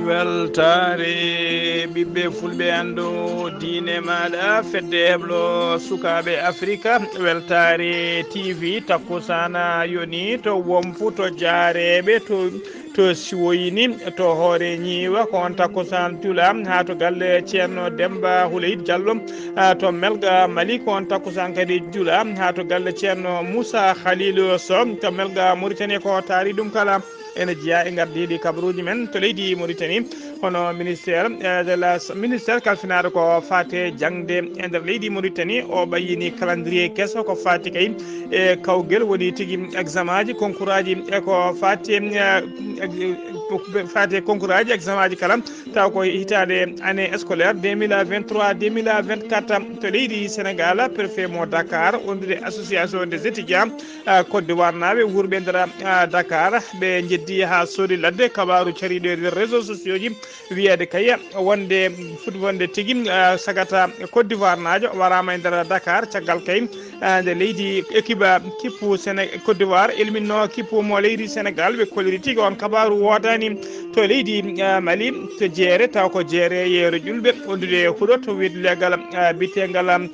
weltare ɓiɓɓe fulɓe andu diine maɗa fedde heblo sukaɓe africa weltare tv takkusana yoni to womfu to jaareɓe to siwoyini to hoore ñiiwa ko on takkusan tula ha to galle ceerno Demba Houleydi Diallo to melga Mali ko on takkusan kadi jula ha to galle ceerno Moussa Khalilou Sow to melga Mauritanie ko taari ɗum kala ene jeeya e gardiɗi kabaruji men to leydi Mauritanie hono ministére kalfinade ko fate jangde e nder leydi Mauritanie o ɓayini calendrier kesso ko fati kay e kawguel woni tigui examen aji concours aji e ko fati concours aji examen aji kala taw ko hitade année scolaire 2023-2024 to leydi Sénégal préfet mo Dakar ondude association des étudiants Côte d'Ivoire naɓe wurɓe nder Dakar ɓe jeddi ha soodi ladde kabaru cariɗo e réseaux sociaux ji wiyede kay wonde fuɗi wonde tigui sagata Côte d'Ivoire najo warama e nder Dakar caggal kay nde leydi équipe kippu Côte d'Ivoire elminno kippu mo leydi Sénégal ɓe koliri tigui on kabaru wodani to leydi Mali to jeere taw ko jeere yeero julɓe ondude huuɗo to wiide legal bitegal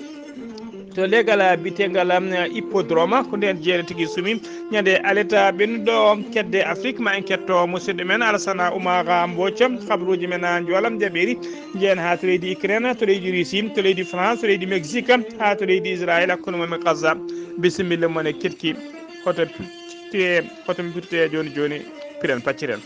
to legal bitegal hippodrome ko nden jeere tigui sumi ñande aleta ɓennuɗo kedde Afrique ma en ketto musidɗo men Alassane Oumar Mbodj habaruji men joolam jaɓɓeri jeen ha to leydi Ukraine to leydi Russie to leydi France to leydi Mexique ha to leydi Israël hakkude momin Gaza bisimilla mon e ketki hoto pirte joni joni piren pacciren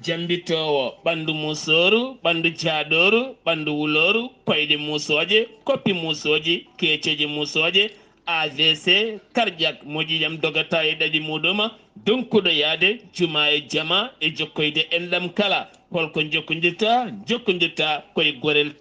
jambitowo ɓandu musoru ɓandu jaaɗoru ɓandu wuloru koyɗe musoje koppi musoji keceji musoje AVC cardiaque moƴƴijam dogata e ɗaɗi muɗuma donkuɗo yaade juma e jama e jokkoyde enɗam kala holko jokkodirta koye gorel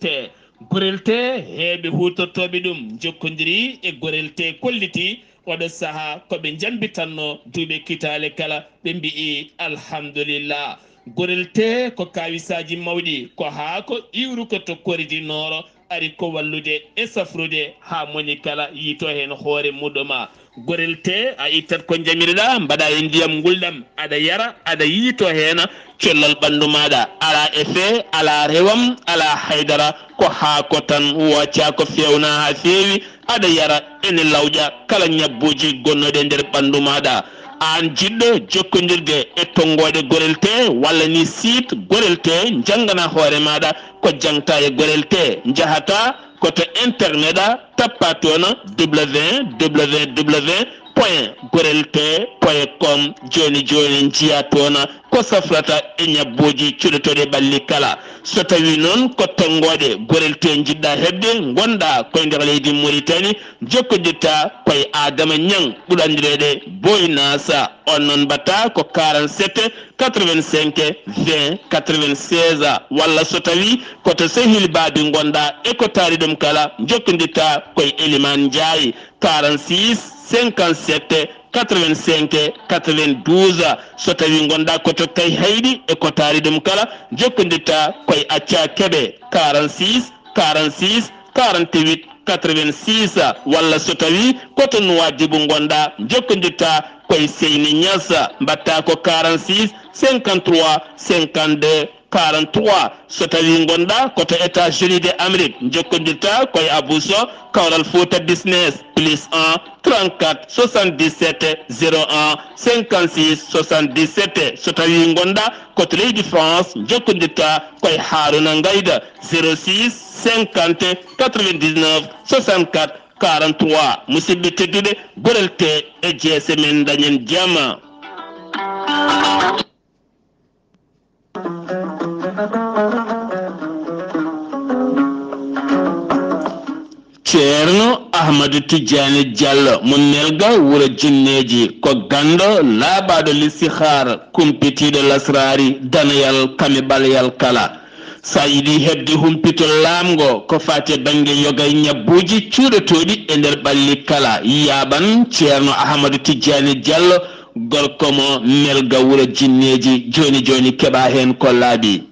te heeɓe hutortoɓe ɗum jokkodiri e gorel te kolliti oɗo saaha koɓe jambitanno duuɓe kitale kala ɓe mbi'i alhamdulillah gorel te ko kawisaji mawɗi ko haa ko iwru ko to koridinoro ari ko wallude e safrude ha moni kala yiito hen hoore muɗuma gorel te a ittat ko jamireɗa mbaɗa e ndiyam gulɗam aɗa yara aɗa yiito hen collal ɓandu maɗa ala effet ala rewam ala haydara ko haako tan wocca ko fewna ha feewi aɗa yara ene lawƴa kala ñabbuji gonnoɗe nder ɓandu maɗa an jiɗɗo jokkodirde e tonggode gorel te walla ni site gorel te janggana hoore maɗa ko jangta e gorel te jahata koto internet a tappa toon www.gorelte.com joni jiya toon ko safrata e ñabbuji cuɗotoɗe ɓalli kala so tawi noon ko tonggode gorel te jiɗɗa hebde gonɗa koye nder leydi Mauritanie jokkodirta koye Adama Niang ɓuurandireɗe Boy Nasa on noon mbatta ko 47 85 20 96 walla so tawi koto sehil babi gonɗa e ko taari ɗum kala jokkodirta koye Elimane Ndiaye 46 57 85 92 so tawi gonɗa koto tay hayɗi e ko taari ɗum kala jokkodirta koye Acca Keɓe 46 46 48 86 walla so tawi koto Nouadhibou gonɗa jokkodirta koye Seyni Niass mbatta ko 46 53 52 43 so tawi gonɗa koto États-Unis de Amérique jokkodirta koye Abou Sow Kawral Fouta Business +1 34 77 01 56 77 so tawi gonɗa koto leydi France jokkodirta koye Harouna Ngayda 06 50 99 64 43 musidɓe tedduɓe gorel te e jeese men dañen jama ceerno ahmadou tidiane diallo mo nelga wuro jinneji ko gando laabaɗo listihar kumpitiɗo lasrari danayal kame balayal kala sa yiɗi hedde humpito laamgo ko fate banggue yogay ñabbuji cuuɗotoɗi e nder ɓalli kala yaɓan ceerno ahmadou tidiane diallo gorko mo nelga wuro jinneji joni joni keɓa hen ko laaɓi.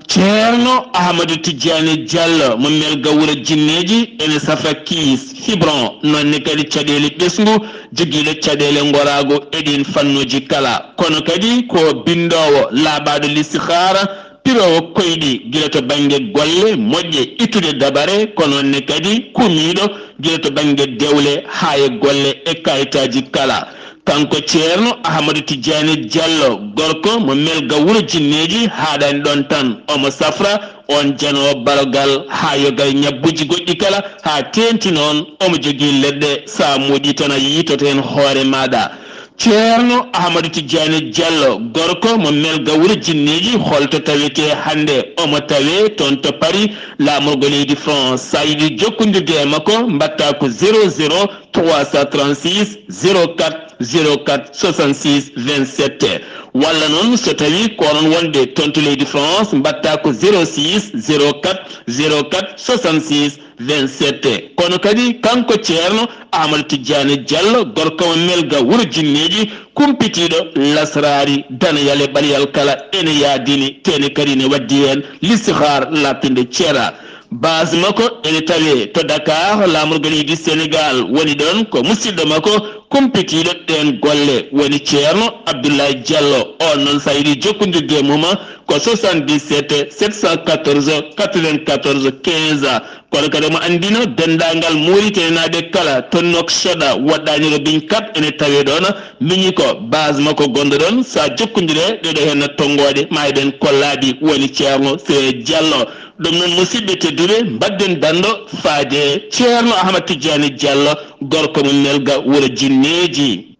ceerno ahmadou tidiane diallo mo melga wuro jinneji ene safa kiis fibron nonne kadi caɗele ɓesgu joguiɗo caɗele gorago eɗin fannuji kala kono kadi ko bindowo laaɓaɗo listihara pirowo koyɗi guila to banggue golle moƴƴe ittude dabare kononne kadi kumiɗo guila to banggue dewle ha e golle e kayitaji kala kanko ceerno ahmadou tidiane diallo gorko mo melga wuro jinneji haɗani ɗon tan omo safra on janowo balogal ha yogay ñabbuji goɗɗi kala ha tenti noon omo jogui leɗɗe sa moɗi tan a yitoto hen hoore maɗa ceerno ahmadou tidiane diallo gorko mo melga wuro jinneji holto tawete hande omo tawe toon to paris lamorgo leydi france sa yiɗi jokkodirde e makko mbatta ko 00 336 04 04 66 27 walla noon so tawi ko onon wonde toon to leydi france mbatta ko 06 04 04 66 27 kono kadi kanko ceerno ahmadou tidiane diallo gorko mo melga wuro jinneji kumpitiɗo lasrari danayal e ɓaliyal kala ene yaadini tene kadi ne waddi hen listihar lappinde ceera base makko ene tawe to dakar lamorgo leydi sénégal woni ɗon ko musidɗo makko kumpitiɗo ɗen golle woni ceerno abdoulaye diallo on noon sa yiɗi jokkodirde muma ko 77 714 94 15 kono kadi mo andino dendagal muritenaɓe kala to noksoɗa waɗɗaniro biñ 4 ene tawe ɗon miñi ko base makko gonɗo ɗon sa jokkodire ɗeɗo hen tongoɗe ma eɗen kollaɗi woni ceerno se diallo ɗum noon musidɓe tedduɓe mbadden dando faade ceerno ahmad tidiane diallo gorko mo melga wuro jinneji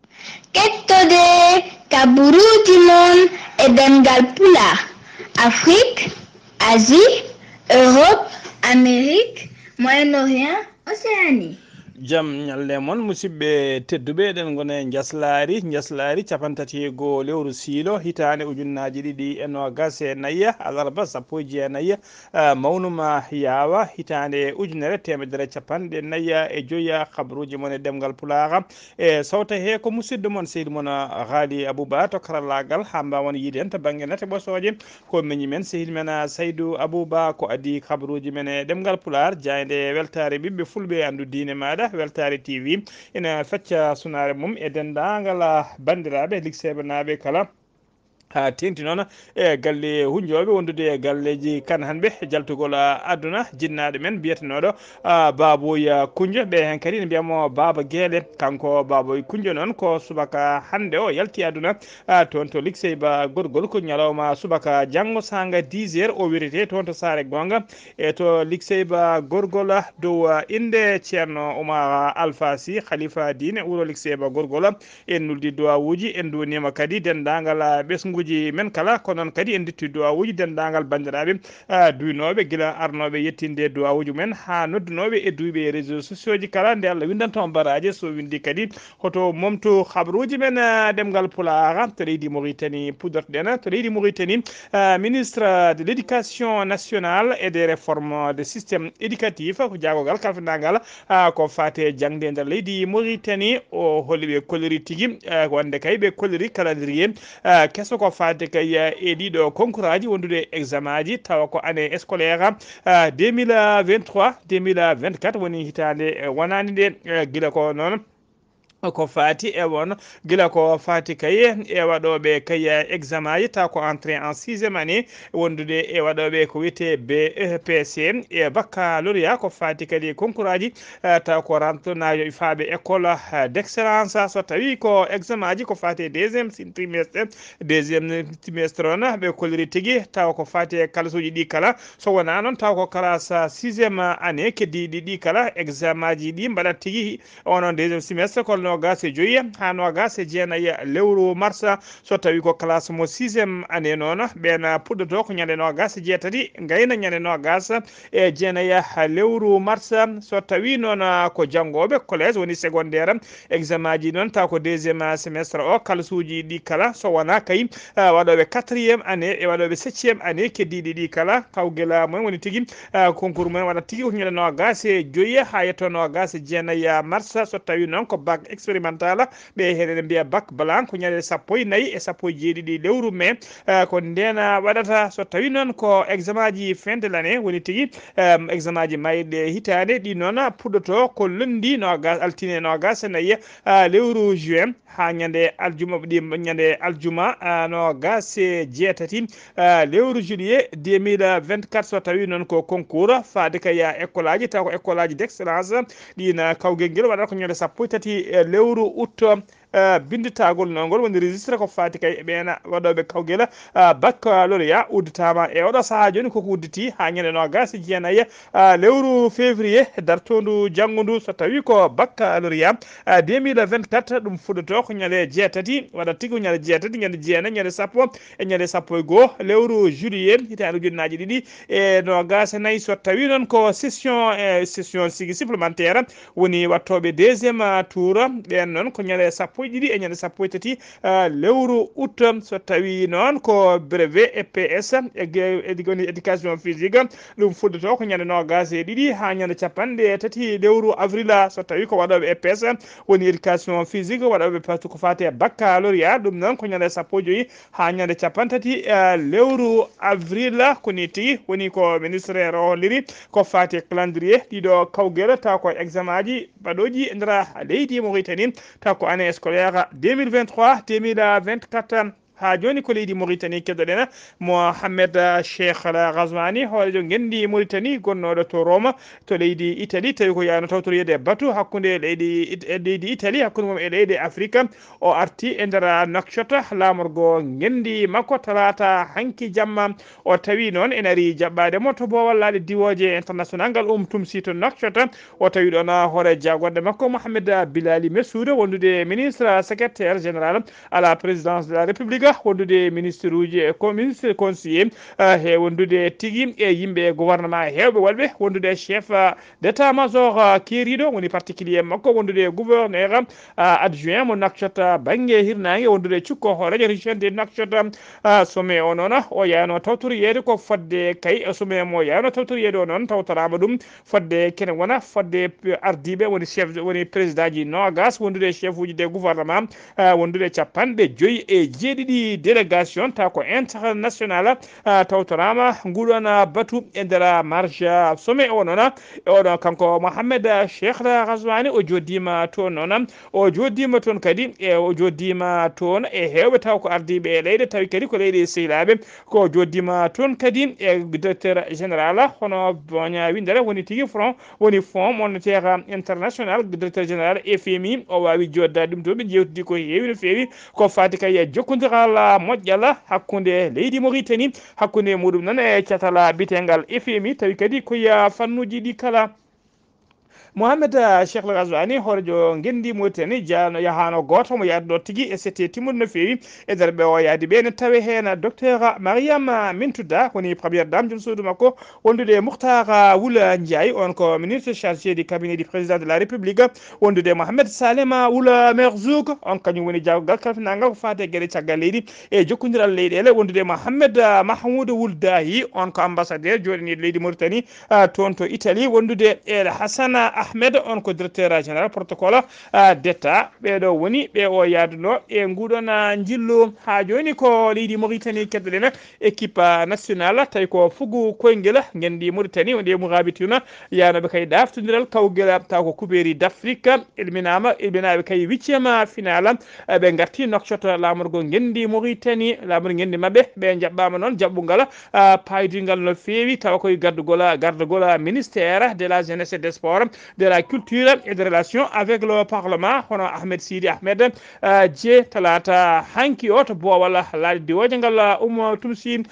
kettode kaburuji mon e demgal pula afrique asie europe amérique moyen-orient océanie jam ñalle moon musidɓe tedduɓe eɗen gona jaslari capantati e goo lewru siilo hitande ujunnaji ɗiɗi e nogas e nayya alarba sappo e jeenayya mawnuma yaawa hitande ujunere temedere capanɗe nayya e joyya habaruji moon e ɗemgal pulaar e sawta he ko musidɗo moon seydi moon haali abouba to karallagal ha mbawon yiide hen to banggue nate ɓosoje ko meñi men sehil men saydou abouba ko adi habaruji men e ɗemgal pulaar jayde weltare ɓiɓɓe fulɓe andu diine maɗa weltare tv ina fecca sunare mum e dendagal bandiraɓe ligseɓe naɓe kala ha tenti noon e galle hunjoɓe wondude e galleji kan hanɓe jaltugol aduna jinnaɗo men biyetenoɗo baboya kunjo ɓe hen kadi ne mbiyamo baba gueele kanko baboy kunjo noon ko subaka hande o yalti aduna toon to ligseyba gorgol ko ñalawma subaka janggo sanga 10 heures o wirete toon to saare gonga e to ligseyba gorgol dow inde ceerno oumar alpha sy khalifa dine wuro ligseyba gorgol en nuldi duwawuji en duwanima kadi dendagal ɓesgu men kala ko noon kadi en ditti duwawuji dendagal bandiraɓe duynoɓe guila arnoɓe yettinde duwawuji men ha noddunoɓe e duyɓe réseaux sociaux ji kala nde Allah windantoma baraji so windi kadi hoto momtu habaruji men ɗemgal pulaar to leydi Mauritanie pudortoɗen to leydi Mauritanie ministre de l'éducation nationale et des réformes de système éducatif ko jagogal kalfinagal ko fate jangde nder leydi Mauritanie o holliɓe kolliri tigui wonde kay ɓe kolliri calendrier kesso ko fadde kay e ɗiɗo concours aji wondude examen ji tawa ko année scolaire 2023 2024 woni hitande wonani nde guila ko noon ko fati e won gila ko fati kay e waɗoɓe kay examen yi taw ko entrée en 6e année wondude e waɗoɓe ko wiyete BEPC e baccalauréat ko fati kadi concours aji taw ko rentranajo faaɓe école d'excellence so tawi ko examen aji ko fati deuxiéme trimestre on ɓe kolliri tigui taw ko fati e kalasuji ɗi kala so wona noon taw ko classe 6e année keddiɗi ɗi kala examen aji ɗi mbaɗat tigui onon deuxiéme semestre ko nogas e joyi ha nogas e jeenayi lewru mars so tawi ko classe mo 6e année noon ɓen puɗɗoto ko ñande nogas e jeetati gayna ñande nogas e jeenayi lewru mars so tawi noon ko janggoɓe collège woni secondaire examen ji noon taw ko deuxiéme semestre o kalasuji ɗi kala so wona kay waɗoɓe 4e année e waɗoɓe 7e année keddiɗi ɗi kala kawguela mumen woni tigui concours mumen waɗat tigui ko ñande nogas e joyi ha yetto nogas e jeenayi mars so tawi noon ko bac expérimental ɓe heɗene mbiya bac blanc ko ñande 14 e 17 lewru mai ko ndena waɗata so tawi noon ko examen ji fin de l' année woni tigui examen ji mayɗe hitande ɗi noon puɗɗoto ko lundi nogas altine nogas e nayyi lewru juin ha ñande aljuma ɗi ñande aljuma nogas e jeetati lewru juillet 2024 so tawi noon ko concours faade kaya école aji taw ko école aji d' excellence ɗina kawguel guel waɗata ko ñande 13 lewru août binditagol nongol woni registre ko fati kay ɓena waɗoɓe kawguel baccalauréat udditama e oɗo saaha joni koko udditi ha ñande nogas e jeenayi lewru février dartondu janggodu so tawi ko baccalauréat 2024 ɗum fuɗɗoto ko ñande jeetati waɗa tigui ñande jeetati ñande jeenayi ñande sappo e ñande sappo e goho lewru juillet hitande ujunnaji ɗiɗi e nogas e nayyi so tawi noon ko session sigi supplémentaire woni wattoɓe deuxiéme tour ɓen noon ko ñande sappo e ɗiɗi e ñande sappo e tati lewru août so tawi noon ko brevet EPS woni éducation physique ɗum fuɗɗoto ko ñande nogas e ɗiɗi ha ñande capanɗe tati lewru avril so tawi ko waɗoɓe EPS woni éducation physique waɗoɓe partout ko fate baccalauréat ɗum noon ko ñande sappo e joyyi ha ñande capantati lewru avril koni tigui woni ko ministére o holliri ko fate calendrier ɗiɗo kawguel taw ko examen ji baɗoji e nder leydi Mauritanie taw ko année scolaire 2023 2024 ha joni ko leydi Mauritanie keddoɗen Mohamed Cheikh Ghazouani hoorejo gendi Mauritanie gonnoɗo to Rome to leydi Italie tawi ko yano tawtoriyede batu hakkude leydi Italie hakkude mum e leydi Afrique o arti e nder Nouakchott lamorgo gendi makko talata hanki jamma o tawi noon en ari jaɓɓade mo to bowallade diwoje international ngal tumsi to Nouakchott o tawi ɗon hoore jagorde makko Mohamed Bilali Messoud wondude ministre secrétaire général à la présidence de la République wondude ministre uji e ministre conseiller he wondude tigui e yimɓe gouvernement hewɓe walɓe wondude chef d' état major keriɗo woni particulier makko wondude gouverneur adjoint mo Nouakchott banggue hirnangue wondude cukko hoorejo région de Nouakchott sommet o noon o yano tawtoriyede ko fodde kay sommet mo yano tawtoriyede o noon tawtorama ɗum fodde kene wona fodde ardiɓe woni chef woni président ji nogas wondude chef uji de gouvernement wondude capanɗe joyyi e jeeɗiɗi délégation taw ko international tawtorama nguɗon batu e nder marge sommet o noon e oɗon kanko Mohamed Cheikh Ghazouani o joddima toon noon o joddima toon kadi e o joddima toon e hewɓe taw ko ardiɓe e leyɗe tawi kadi ko leyɗe sehilaɓe ko joddima toon kadi e directeur général hono boña windere woni tigui front woni fond monétaire international directeur général FMI o wawi joddade ɗum to ɓe jewtidi ko heewi no feewi ko fati kay e jokkodiral moƴƴal hakkude leydi Mauritanie hakkude muɗum noon e catala bitengal FMI tawi kadi koya fannuji ɗi kala Mohamed Cheikh Ghazouani hoorejo gendi Mauritanie jano yahano goto mo yaade ɗo tigui e c'était timmude no fewi e nder ɓe o yaadi ɓe ne tawe hen docteur Mariam Mintouda woni première dame joom suudu makko wondude Moukhtar Wula Ndiaye on ko ministre chargé du cabinet du président de la République wondude Mohamed Salema Wula Merzoug on kañum woni jawgal kalfinagal ko fate gueɗe caggal leydi e jokkodiral leyɗele wondude Mohamed Mahmoud Wuldahi on ko ambassadeur joɗaniɗo leydi Mauritanie toon to Italie wondude El Hassana Ahmed on ko directeur général protocole d' état ɓeɗo woni ɓe o yaaduno e nguɗon jillu ha joni ko leydi Mauritanie keddoɗen équipe nationale tawi ko fugu koyguel gendi Mauritanie wonde mourabituna yanoɓe kay daftodiral kawguel taw ko couperie d' Afrique elminaɓe kay 8e finale ɓe garti Nouakchott lamorgo gendi Mauritanie lamorgo gendi mabɓe ɓe jaɓɓama noon jaɓɓugal paydigal no fewi tawa koye gardugol ministère de la jeunesse et des sports de la culture et des relations avec le Parlement hono Ahmed Sidi Ahmed je talata hanki o to boowal laade diwoje ngal tumsi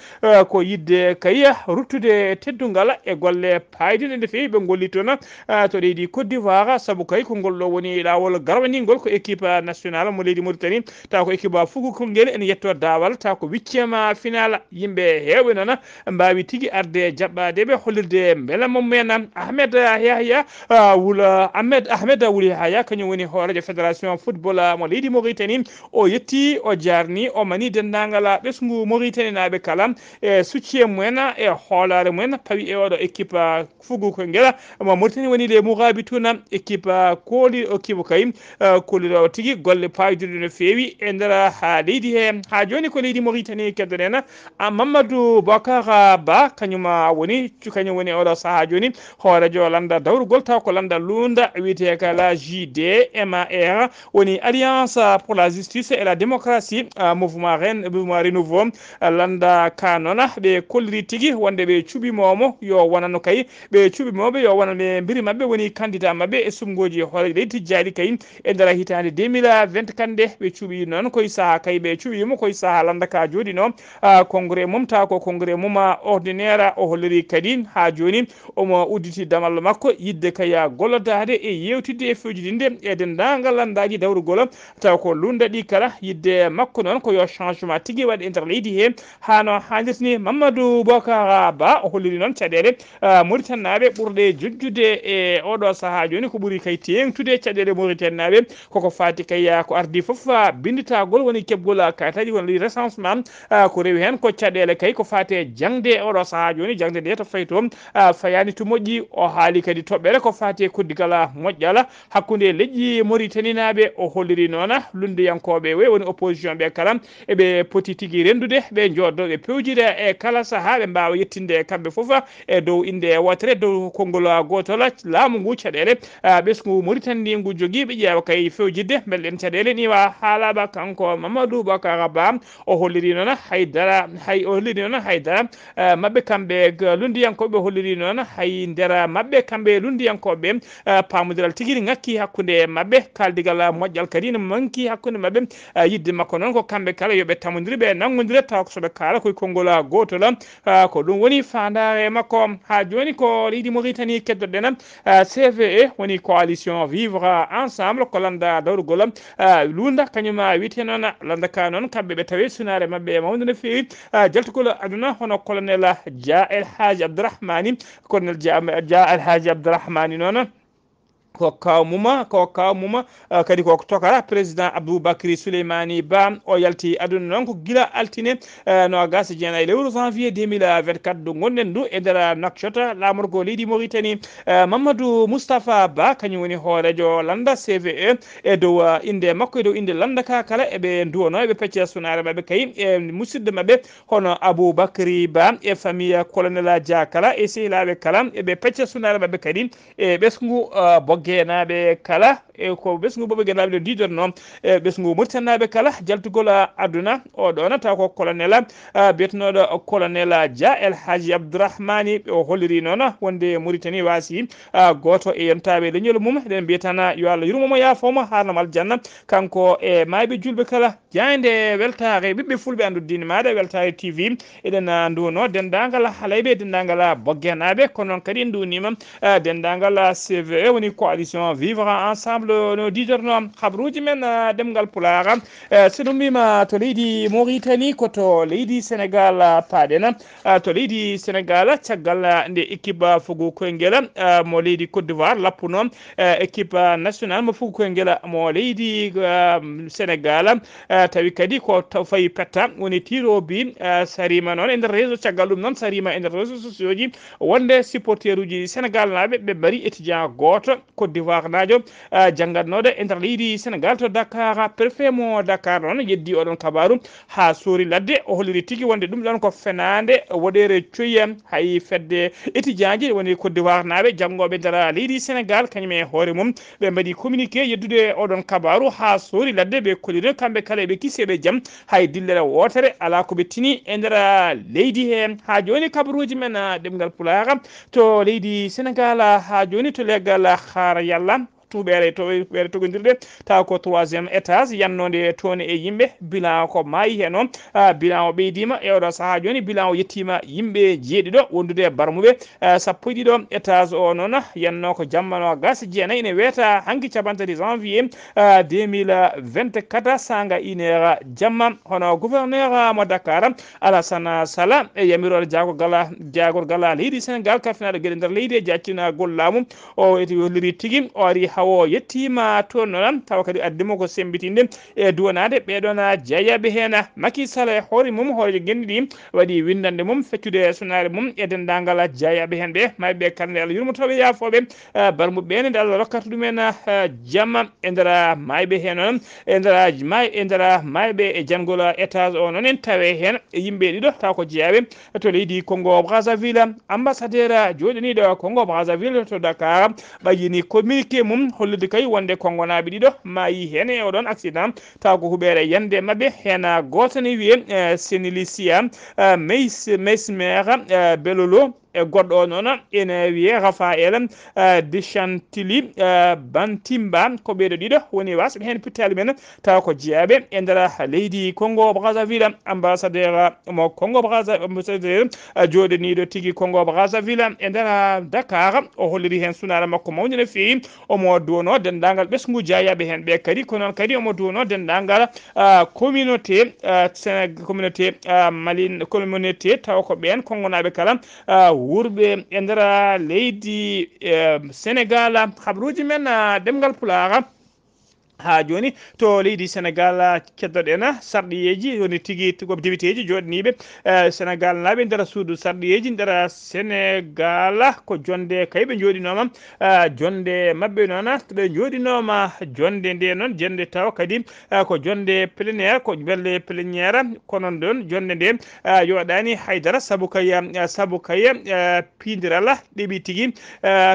ko yidde kayya ruttude teddungal e golle paydinde nde fewi ɓe golli toon to leydi Côte d'Ivoire sabu kay ko ngol ɗo woni lawol garwaningol ko équipe nationale mo leydi Mauritanie taw ko équipe fugu ngel ene yetto dawal taw ko 8e final yimɓe heewɓe noon mbawi tigui arde jaɓɓade ɓe hollirde beela mum men Ahmed Yahya Ahmed Wuli Yahya kañum woni hoorejo fédération football mo leydi Mauritanie o yetti o jarni o mani dendagal ɓesgu Mauritanie naɓe kala e succe mumen e hoolare mumen pawi e oɗo équipe fugu ko ngel mo Mauritanie woni le Mourabitouna équipe kooli o kibo kay kooliɗo tigui golle paydude no fewi e nder ha leydi he ha joni ko leydi Mauritanie keddoɗen Mamadou Bokar Ba kañum woni oɗo saaha joni hoorejo landa dawrugol taw ko landa lunda wiyete kala JDMAR woni Alliance pour la justice et la démocratie mouvement renouveau landa kanona ɓe kolliri tigui wonde ɓe cuɓimomo yo wonano kay ɓe cuɓimoɓe yo wonano ɓe mbiri mabɓe woni candidat mabɓe e sumgoji hoorejo leydi tijjani kay e nder hitande 2024 nde ɓe cuuɓi noon koye saaha kay ɓe cuuɓimo koye saaha landa ka jooɗi no congrès mum taw ko congrès mum ordinaire o holliri kadi ha joni omo udditi damal makko yidde kaya gollodade e yewtidde e fewjidinde e dendagal landaji dawrugol taw ko lunda ɗi kala yidde makko noon ko yo changement tigui waɗe e nder leydi he hano hannirtini Mamadou Bokar Ba o holliri noon caɗele Mauritanie naɓe ɓurɗe jojjude e oɗo saaha joni ko ɓuuri kay tengtude caɗele Mauritanie naɓe koko fati kay ko ardi foof binditagol woni kebgol kayitaji woni li recensement ko rewi hen ko caɗele kay ko fate jangde oɗo saaha joni jangde nde to fayi to fayani to moƴƴi o haali kadi toɓɓere ko fati koddigal moƴƴal hakkude leƴƴi Mauritanie naɓe o holliri noon lundiyankoɓe we woni opposition ɓe kala eɓe poti tigui rendude ɓe joddo ɓe pewjide e kala saaha ɓe mbawa yettinde kamɓe foof e dow inde wotere dow konngol gotol laamu ngu caɗele ɓesgu Mauritanie ngu jogui ɓe ƴeewa kay fewjidde belɗen caɗele ni wa haalaɓa kanko Mamadou Bokar Ba o holliri noon haydara mabɓe kamɓe lundiyankoɓe holliri noon hay nder mabɓe kamɓe lundiyankoɓe pamodiral tigui ngakki hakkude mabɓe kaldigal moƴƴal kadi ne manki hakkude mabɓe yidde makko noon ko kamɓe kala yoɓe tamodiri ɓe nanggodira taw ko soɓe kaala koye konngol gotol ko ɗum woni fandare makko ha joni ko leydi Mauritanie keddoɗen CVE woni coalition vivre ensemble ko landa dawrugol lunda kañum wiyete noon landa ka noon kamɓe ɓe tawi sunare mabɓe mawde no fewi jaltugol aduna hono colonel Dia El Hadji Abdourahmani colonel Dia El Hadji Abdourahmani noon ko kawmuma kadi ko tokara président Aboubacry Souleymani Ba o yalti aduna noon ko gila altine no gas jeenayi lewru janvier 2024 ɗo gonɗen du e nder Nouakchott lamorgo leydi Mauritanie Mamadou Moustapha Ba kañum woni hoorejo landa CVE e dow inde makko e dow inde landa ka kala eɓe duwono eɓe pecce sunare mabɓe kay e musidɗo mabɓe hono Aboubacry Ba e famille colonel Dia kala e sehilaɓe kala eɓe pecce sunare mabɓe kadi e ɓesgu genaɓe kala e ko ɓesgu boɓe genaɓe no didorno e ɓesgu Mauritanie kala jaltugol aduna o ɗon taw ko colonel biyetenoɗo colonel Dia El Hadji Abdourahmani o holliri noon wonde Mauritanie wasi goto e yontaɓe leñol mum eɗen mbiyatana yo Allah yurmomo yafomo harnam aljanna kanko e mayɓe julɓe kala jayde weltare ɓiɓɓe fulɓe andu dine maɗa weltare TV eɗen duwono dendagal halayɓe dendagal boggenaɓe kono noon kadi en duwnima dendagal CVE woni coalition vivre ensemble no didorno habruji men demgal pulara so ɗum mbima to leydi Mauritanie koto leydi Sénégal paɗen to leydi Sénégal caggal nde équipe fugu koyngel mo leydi Côte d'Ivoire lappuno équipe nationale mo fugu koyngel mo leydi Sénégal tawi kadi ko fayi petta woni tirobi sarima noon e nder réseau caggal ɗum noon sarima e nder réseau sociaux ji wonde supporter uji Sénégal naɓe ɓe mbari étudiant goto ko Côte d'Ivoire najo jangatnoɗo e nder leydi Sénégal to Dakar préfet mo Dakar noon yeddi oɗon kabaru ha suuri ladde o holliri tigui wonde ɗum ɗon ko fenade woɗere coyya hay fedde étudiant ji woni Côte d'Ivoire naɓe janggoɓe nder leydi Sénégal kañum e hoore mum ɓe mbaɗi communiqué yeddude oɗon kabaru ha suuri ladde ɓe kollido kamɓe kala ɓe kiseɓe jaam hay dillere wotere ala koɓe tini e nder leydi he ha joni kabaruji men ɗemgal Pulaar to leydi Sénégal ha joni to leggal Xaar Yalla tuɓere to ɓere togodirɗe taw ko 3e étage yannode toon e yimɓe bilan ko maayi hen noon bilan o ɓeydima e oɗo saaha joni bilan o yettima yimɓe jeeɗiɗo wondude e barmuɓe sappo e ɗiɗo étage o noon yanno ko jammano gas jeenayyi ine weeta hanki capantati janvier 2024 sanga 1 heure jamma hono gouverneur mo Dakar Alassane Sall e yamirore jagorgal leydi Sénégal kafinaɗo gueɗe nder leydi e jaccina gollamu o eti holliri tigui o ari hawo yettima toon noon tawa kadi addimo ko sembitinde e duwanade ɓeɗon jeeyaɓe hen Macky Sall e hoore mum hoorejo gendiɗi waɗi windande mum feccude sonare mum e dendagal jeeyaɓe hen ɓe mayɓe kamɓe Allah yurmotoɓe yafoɓe barmuɓe ɓene nde Allah rokkata ɗumen jamma e nder mayɓe hen noon e nder mayɓe e jangol étage o noon en tawe hen e yimɓe ɗiɗo taw ko jeeyaɓe to leydi Congo Brazzaville ambassadeur joɗaniɗo Congo Brazzaville to Dakar ɓayyini communiqué mum hollude kay wonde kongonaɓe ɗiɗo mayi hen e oɗon accident taw ko huɓere yande mabɓe hen goto ne wiye Sénilicia Meismer Belolo e goɗɗo o noon ene wiye Raphaël Deschantili Bantimba ko ɓeɗo ɗiɗo woni wasɓe hen pittali men taw ko jeeyaɓe e nder leydi Congo Brazzaville ambassadeur mo Congo Brazzaville joɗaniɗo tigui Congo Brazzaville e nder Dakar o holliri hen sunara makko mawde no fewi omo duwono dendagal ɓesgu jeeyaɓe hen ɓe kadi ko noon kadi omo duwono dendagal communauté maline communauté taw ko ɓen kongonaɓe kala wurɓe e nder leydi Sénégal habaruji men ɗemgal Pulaar ha joni to leydi Sénégal keddoɗen sarɗiyeji woni tigui koɓe député ji joɗaniɓe Sénégal naaɓe nder suudu sarɗiyeji nder Sénégal ko jonde kay ɓe joɗinoma jonde mabɓe noon ɓe joɗinoma jonde nde noon jonde taw kadi ko jonde pléniére ko belle pléniére kono ɗon jonde nde yoɗani haydara saabu kay pidiral ɗeeɓi tigui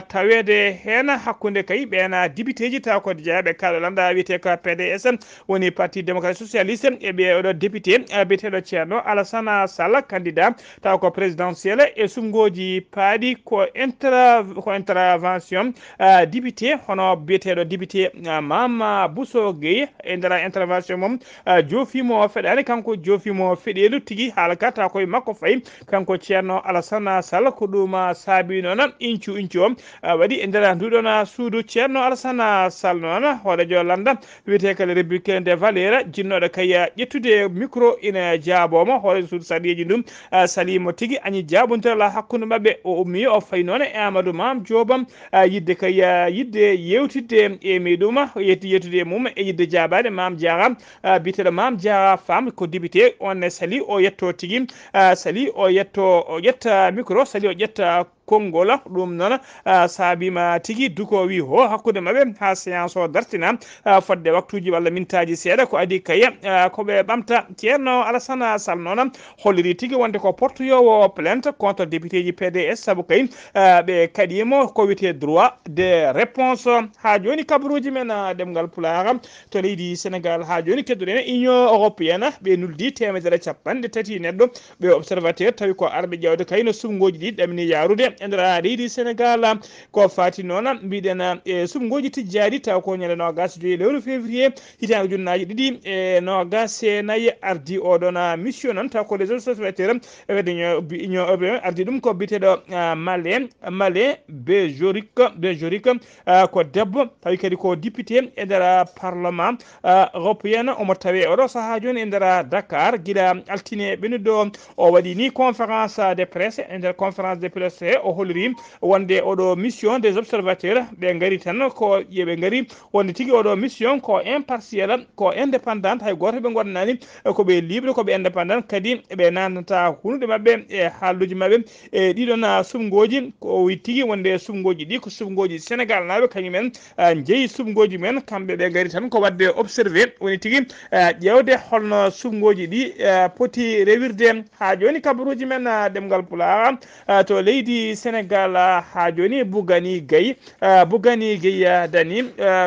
tawede hen hakkude kay ɓen député ji taw ko jeeyaɓe kaɗo lamɗa wiyete ko PDS woni parti démocratique socialiste e ɓe oɗo député biyeteɗo ceerno Alassane Sall candidat taw ko présidentiel e sumgoji paaɗi ko intervention député hono biyeteɗo député Mama Bousso Gueye e nder intervention mum joofimo feɗani kanko joofimo feɗelu tigui haala ka taw koye makko fayi kanko ceerno Alassane Sall ko ɗum saabi noon incu o waɗi e nder nduɗon suudu ceerno Alassane Sall noon hoorejo landa wiyete kala républicain des valeurs jinnoɗo kay ƴettude micro ina jaabomo hoore suudu sarɗiji ɗum salimo tigui añi jabodira hakkude mabɓe o ummi o fayi noon e Amadou Mame Diop yidde kay yidde yewtidde e muɗum yettude e mum e yidde jabade Mame Diarra biteɗo Mame Diarra Fam ko député on sali o yetto tigui sali o ƴetta micro sali o ƴetta konngol ɗum noon saabima tigui duko wi ho hakkude mabɓe ha séance o dartina fodde waktuji walla mintaji seeɗa ko adi kay koɓe ɓamta ceerno Alassane Sall noon holliri tigui wonde ko portoyowo plainte contre député ji PDS saabu kay ɓe kaɗimo ko wiyete droit de réponse ha joni kabaruji men ɗemgal Pulaar to leydi Sénégal ha joni kedduɗen Union européenne ɓe nuldi 130 neɗɗo ɓe observateur tawi ko arɓe ƴewde kay no sumgoji ɗi ɗamini yarude e nder leydi Sénégal ko fati noon mbiɗen e sumgoji tijjari taw ko ñande 25 lewru février hitande ujunnaje ɗiɗi e 24 ardi oɗon mission noon taw ko les observateurs wedde union européenne ardi ɗum ko biteɗo Malé Béjorik ko debbo tawi kadi ko député e nder parlement européen omo tawe oɗo saaha joni e nder Dakar guila altine ɓennuɗo o waɗi ni conférence de presse e nder conférence de presse o holri wonde oɗo mission des observateurs ɓe ngari tan ko yeɓe ngari wonde tigi oɗo mission ko impartial ko indépendante hay goto ɓe gonɗanani ko ɓe libre ko ɓe indépendant kadi ɓe nantata hunude mabɓe e haalluji mabɓe e ɗiɗon sumgoji ko wi tigi wonde sumgoji ɗi ko sumgoji Sénégal naɓe kañumen jeeyi sumgoji men kamɓe ɓe ngari tan ko wadde observé woni tigi ƴewde holno sumgoji ɗi poti rewirde ha joni kabaruji men ɗemgal Pulaar to leydi Sénégal ha joni Bougani Gueye Dany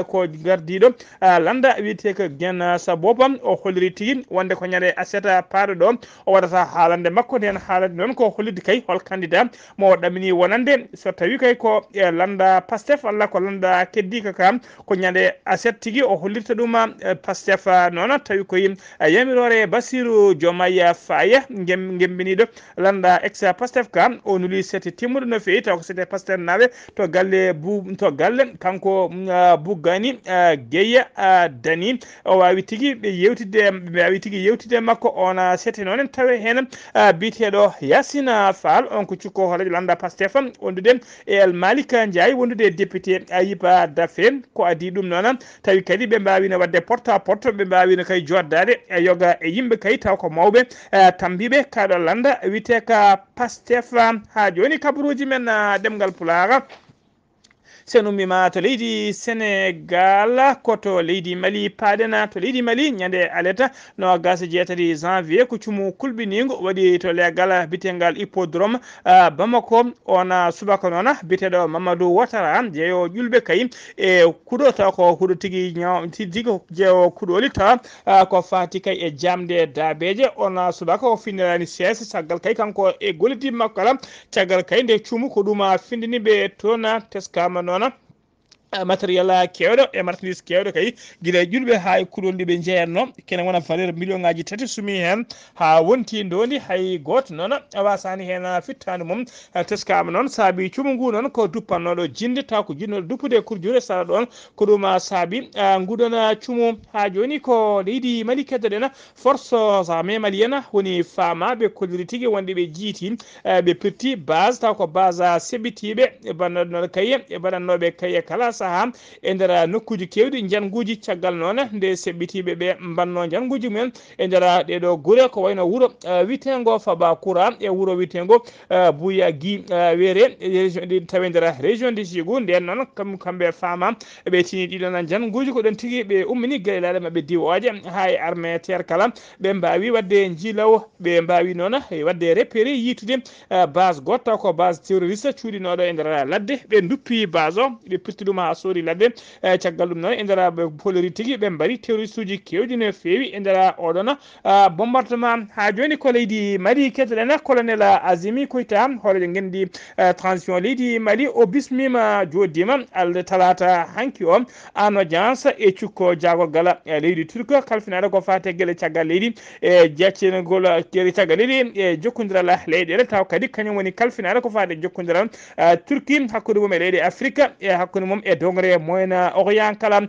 ko gardiɗo landa wiyete ko Guen Sabopam o holliri tigi wonde ko ñande aseta paɗo ɗo o waɗata haalande makko nden haalande noon ko hollide kay hol candidat mo ɗamini wonande so tawi kay ko landa Pastef walla ko landa keddi kam ko ñande aset tigi o hollirta ɗum Pastef noon tawi koye yamirore Bassirou Diomaye Faye gembiniɗo landa ex Pastef kam o nuli sete timmuɗo no fewi taw ko sete Pastef naɓe to galle kanko Bougani Gueye Dany o wawi tigi ɓe yewtide makko ona sete noon tawe hen biteɗo Yassine Fall on ko cukko horejo landa Pastef wondude e El Malick Ndiaye wondude député Ayiba Daffé ko adi ɗum noon tawi kadi ɓe mbawino wadde porte à porte ɓe mbawino kay joddade e yoga e yimɓe kay taw ko mawɓe tambiɓe kaɗo landa wiyete ka Pastef ha joni kabaruji men ɗemgal Pulaar sen ummima to leydi Sénégal koto leydi Mali paɗena to leydi Mali ñande aleta no gasa 6 janvier ko cumu kulɓinigo waɗi to legal bitegal hippodrome Bamako on subaka noon biteɗo Mamadou Ouattara jeeyo ƴulɓe kay e kuuɗo taw ko huuɗo tigui jeeyo kuuɗoli taw ko fati kay e jamde dabeje on subaka o finnirani siège caggal kay kanko e golliti makko ala caggal kay nde cuumu ko ɗum findiniɓe toon teskama noon matériel kewɗo e marchandise kewɗo kay guila ƴulɓe ha e kuɗolɗi ɓe jeeyatno kene wona valeur million ngaji 3 sumi hen ha wonti ndondi hay goto noon wasani hen fittade mum teskama noon saabi cuumu ngu noon ko duppannoɗo jinde taw ko jinnoɗo duppude kurjure sara ɗon ko ɗum saabi nguɗon cuumu ha joni ko leydi Mali keddoɗen force armée malienne woni famaɓe kolliri tigui wonde ɓe jiiti ɓe pirti base taw ko base seɓɓitiɓe bannoɗo kaye e baɗannoɓe kaye kala saha e nder nokkuji kewɗi janguji caggal noon nde seɓɓitiɓe ɓe mbanno janguji mumen e nder ɗeɗo guure ko wayno wuuro witengo Faba Koura e wuuro witengo Bouya Gui Wéré tawi nder région de Sédhiou nden noon kamɓe fama ɓe tini ɗiɗon janguji ko ɗon tigui ɓe ummini gueɗelaɗe mabɓe diwoje ha e armée terre kala ɓe mbawi wadde jiilaw ɓe mbawi noon wadde repéré yitude base goto ko base terroriste cuuɗinoɗo e nder ladde ɓe duppi base o ɓe pirti ɗum ha sori ladde caggal ɗum noon e nder polori tigui ɓe mbari terroriste uji kewɗi no fewi e nder oɗon bombardement ha joni ko leydi Mali kettoɗen colonel Azimi Koita horejo gendi transition leydi Mali o bismima joddima alde talata hanki o en audience e cukko jagorgal leydi turque kalfinade ko fate gueɗe caggal leydi e jaccenegol gueɗe caggal leydi e jokkodiral leyɗele taw kadi kañum woni kalfinade ko fate jokkodiral Turquie hakkude mum e leydi Afrique e hakkude mum e dongre Moyen Orient kala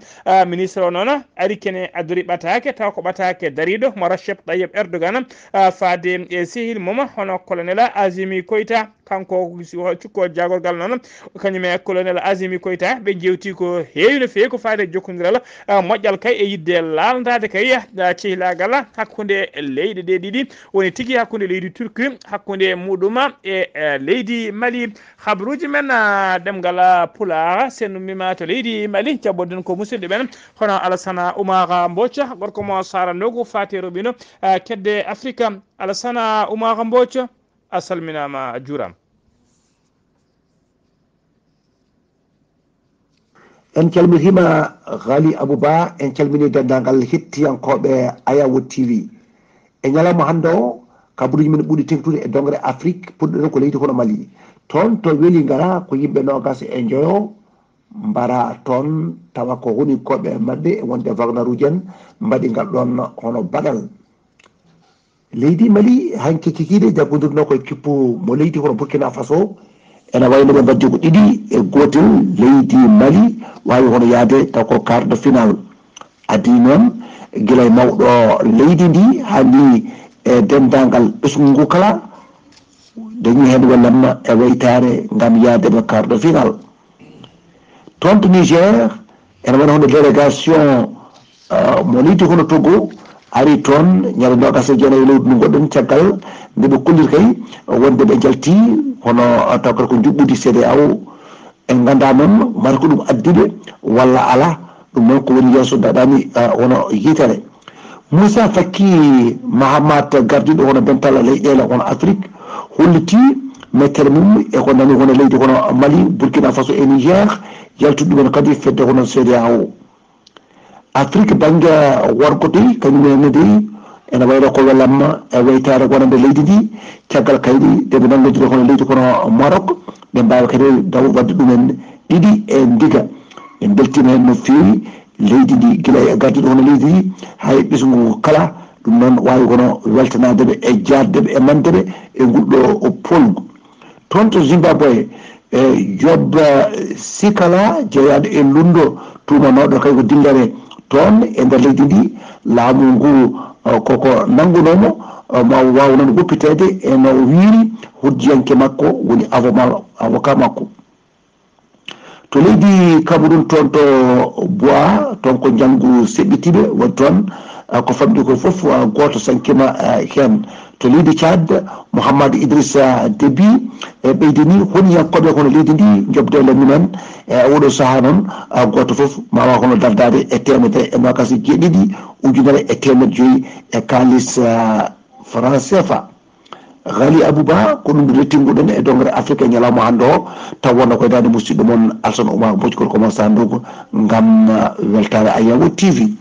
ministre o noon ari kene addori ɓatake taw ko ɓatake dariɗo mo Recep Tayyip Erdogan faade e sehil mum hono colonel Azimi Koita kanko cukko jagorgal noon kañum e colonel Azimi Koita ɓe jewti ko heewi no fewi ko faade jokkodiral moƴƴal kay e yidde laldade kay cehilagal hakkude leyɗe ɗe ɗiɗi woni tigui hakkude leydi Turquie hakkude muɗum e leydi Mali habaruji men ɗemgal Pulaar sen ummima to leydi Mali jabboden ko musidɗo ɓen hono Alassane Oumar Mbocca gorko mo saranogo fate robino kedde Afrique Alassane Oumar Mbocca a salminama a juuram. en calmitima Ghali Abouba en calmini dendagal hettiyankoɓe Ayawo TV e ñalawma hande o kabaruji men ɓuuri tengtude e dongre Afrique puɗɗoɗen ko leydi hono Mali toon to weeli gara ko yimɓe nogas e joyo mbara toon tawa ko woni koɓe mabɓe wonde Wagner uji en mbaɗi ngal ɗon hono baɗal leydi Mali hanke kikiɗe jaggodirno koye kippu mo leydi hono Burkina Faso ene wayno ɓe mbaddi ko ɗiɗi e gotel leydi Mali wawi hono yaade taw ko quart de final adi noon guila e mawɗo leydi ndi hani e dendagal ɓesgu ngu kala dañi hen wallanma e waytare ngam yaadema quart de final. Toon to Niger ene wona hono délégation mo liiti hono Togo ari toon ñande 29 lewru ndu goɗɗen caggal nde ɓe kollir kay wonde ɓe jalti hono taw kata ko juɓɓudi CEDEAO en ganda noon mari ko ɗum addiɓe walla ala ɗum noon ko woni yeeso daɗani wono yitere. Moussa Faki Mahamat gardiɗo hono bentala leyɗele hono Afrique holliti mettere mum e ko nani hono leydi hono Mali, Burkina Faso e Niger yaltude ɗumen kadi fedde hono CEDEAO. Afrique banggue worgotoy kañumen dey ene wayno ko wellamma e waytare wonande leydi ndi caggal kaydi deɓe nangodiri hono leydi kono Maroc ɓe mbawi kadi daw wadde ɗumen ɗiɗi e ndiga en beltima hen no fewi leydi ndi guila e gardiɗo hono leydi ndi hay ɓesgu kala ɗum noon wawi kono weltanadeɓe e jardeɓe e mandeɓe e ngulɗo polgu. Toon to Zimbabwe Job Sikala jeeyaɗo e lundo tumanoɗo kay ko dillere toon e nder leydi ndi laamu ngu koko nangunomo ma wawa noon woppitede eno wiiri hujjiyanke makko woni avocat makko. To leydi Cameroun toon to bois toon ko janggu seɓɓitiɓe woni toon ko famɗi ko foof goto sankima hen. To leydi Tchad Mouhamadou Idrissa Déby ɓeydini honiyankoɓe kono leydi ndi jobdele mumen e oɗo saaha noon goto foof ma waw hono dardade e temedere e nogas e jeeɗiɗi ujunere e temed joyyi e kalis franc CFA. Ghali Abouba ko ɗum rettinguɗen e dongre Afrique e ñalawma hande o taw wonno koye dande musidɗo moon Alsane Oumar Boccikol commence andugo ngam weltare Ayawo TV.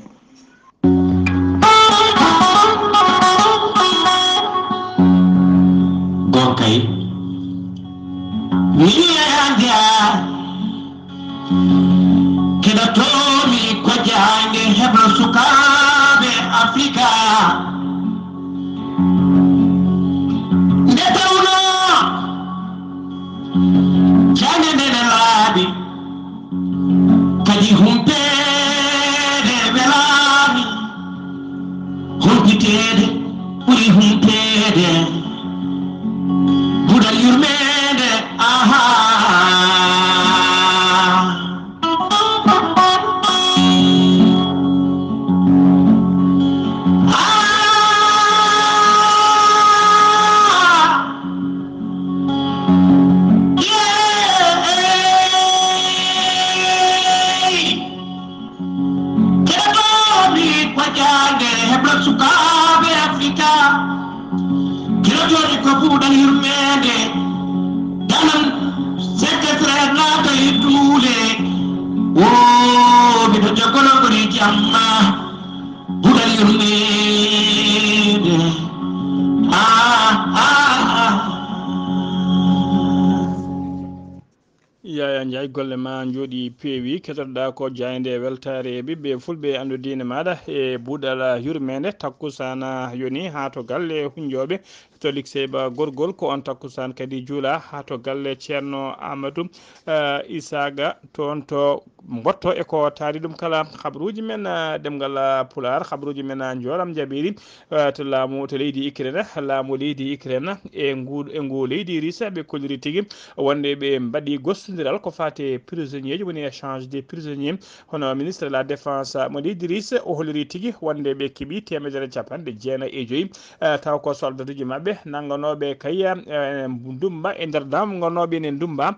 Gonkay wiyaga kida tomi ko jande heblo sukaɓe Africa nde tawno jande ndene laaɓi kadi humpede welami humpitede ɓuuri humpede budal yurmede sukaɓe Africa kilotoɗi ko fuɗal yurmede danan secrétaire naata e duule o miɗo jogolo ɓuri jamma fuɗal yurmede Yaya Ndiaye golle ma jooɗi peewi kettoɗa ko jayde weltare ɓiɓɓe fulɓe andudine maɗa e buuɗal yurmede takkusana yoni ha to galle hunjoɓe to likseyba gorgol ko on takkusan kadi juula ha to galle ceerno Amadou Isaga toon to botto e ko taari ɗum kala habruji men ɗemgal pular habruji men joram jaɓiri to laamu to leydi Ukraine laamu leydi Ukraine e ngu leydi Rissa ɓe kolliri tigui wonde ɓe mbaɗi gostodiral ko fate prisonnier ji woni échange des prisonniers hono ministre de la défense mo leydi Rissa o holliri tigui wonde ɓe keeɓi 195 taw ko soldatuji mabɓe nangganoɓe kayya Dumba e nder dam gonnoɓe ne Dumba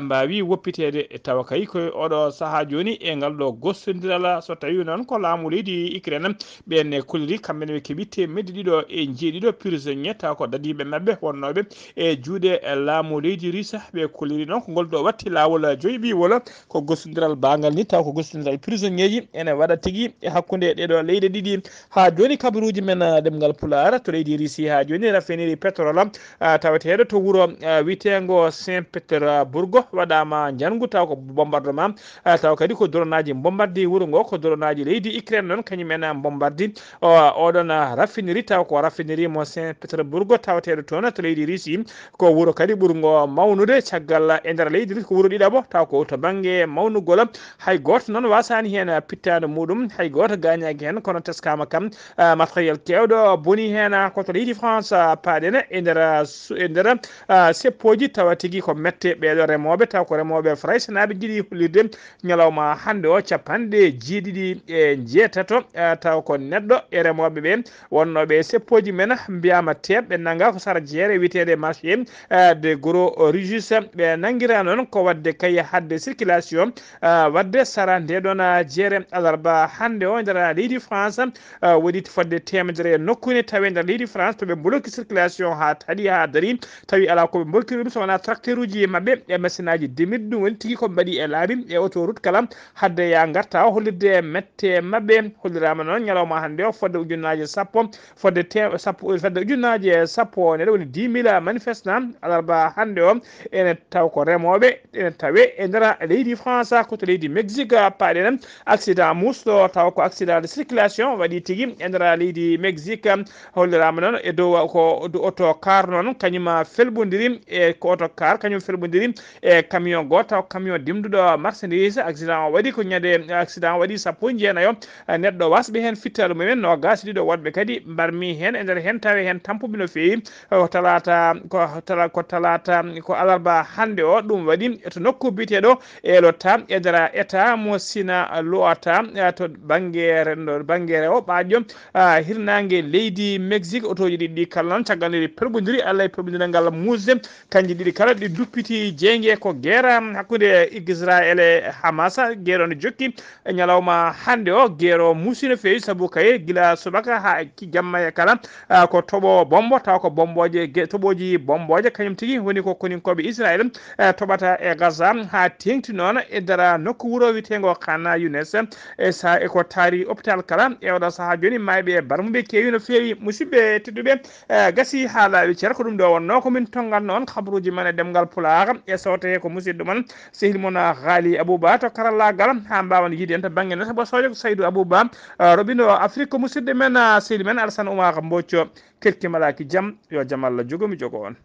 mbawi woppitede tawa kay ko oɗo saaha joni e ngal ɗo gostodiral so tawi noon ko laamu leydi Ukraine ɓenne kolliri kamɓene ɓe keeɓi 117 prisonnier taw ko dadiɓe mabɓe wonnoɓe e juuɗe laamu leydi Rissa ɓe kolliri noon ko ngol ɗo watti lawol joyi wala ko gostodiral bangal ni taw ko gostodiral prisonnier ji ene waɗa tigui e hakkude ɗeɗo leyɗe ɗiɗi ha joni kabaruji men ɗemgal Pular to leydi Russie ha joni raffinerie pétrole taweteɗo to wuuro witego Saint-Pétersbourg waɗama jangu taw ko bombardement taw kadi ko dronaji bombardi wuuro ngo ko dronaji leydi Ukraine noon kañumen bombardi oɗon raffinerie taw ko raffinerie mo Saint-Pétersbourg taweteɗo toon to leydi Russie ko wuuro kadi ɓuurgo mawnude caggal e nder leydi ko wuuro ɗiɗaɓo taw ko to banggue mawnugol hay goto noon wasani hen pittade muɗum hay goto gañaki hen kono teskama kam matériel kewɗo boni hen koto leydi France paadene e nder seppoji tawa tigi ko mette ɓeɗo remoɓe taw ko remoɓe fraysenaɓe jiiɗi hollirde ñalawma hande o capanɗe jeeɗiɗi e jeetato taw ko neɗɗo e remoɓe ɓe wonnoɓe seppoji men mbiyama teɓ ɓe nanga ko sara jeere witede marché de gros régis ɓe nanguira noon ko wadde kay hadde circulation wadde sara ndeɗon jeere alarba hande o nder leydi France woɗi fodde temedere nokkune tawi nder leydi France to ɓe bloki circulation ha taaɗi ha dari tawi ala koɓe bolkiri ɗum so wona tracteur uji mabɓe e machine aji demirɗi ɗum woni tigui ko mbaɗi e laabi e autoroute kala hadde ya garta hollirde mette mabɓe hollirama noon ñalawma hande o fodde ujunnaje sappo fodde ujunnaje sappo neɗo woni 10 000 manifestant alarba hande o ene taw ko remoɓe ene tawe e nder leydi France ko to leydi Mexique paɗenen accident musɗo taw ko accident de circulation waɗi tigui e nder leydi Mexique hollirama noon e dow ko auto car noon kañum felɓodiri e ko auto car kañum felɓodiri e camion goto taw camion dimduɗo marchandise accident o waɗi ko ñande accident waɗi sappo jeenayo neɗɗo wasɓe hen fittaɗo mumen no gasiɗiɗo woɗɓe kadi mbarmi hen e nder hen tawi hen tampuɓe no fewi ko talata ko alarba hande o ɗum waɗi to nokku biteɗo elota e nder état mo sina loata to banggue o ɓaƴƴo hirnangue leydi Mexique autoji ɗiɗi kala noon caggal nde perɓodiri Allah e perɓodiral ngal musde kanji ɗiɗi kala ɗi duppiti jeygue ko guerre hakkude Israel e Hamas guerre ne jokki ñalawma hande o guerre o musi no fewi saabu kaye guila subaka ha jamma e kala ko toɓo bombo taw ko toɓoji bomboje kañum tigui woni ko koninkoɓe Israel toɓata e Gaza ha tengti noon e nder nokku wuuro witego Khana Younes e sa eko taari hôpital kala e oɗo saaha joni mayɓe barmuɓe kewi no fewi musidɓe tedduɓe gasi ha laaɓi ceer ko ɗum ɗo wonno komin tongat noon kabaruji men e ɗemgal Pulaar e sawte ko musidɗo mon sehil mon Ghali Abouba to karallagal ha mbawan yiide en to banggue nata bo sojo ko Saydou Abouba roɓino Afrique ko musidɗo men sehil men Alassane Oumar Mbocco kettimalaki jaam yo jaam Allah jogomi jogo on.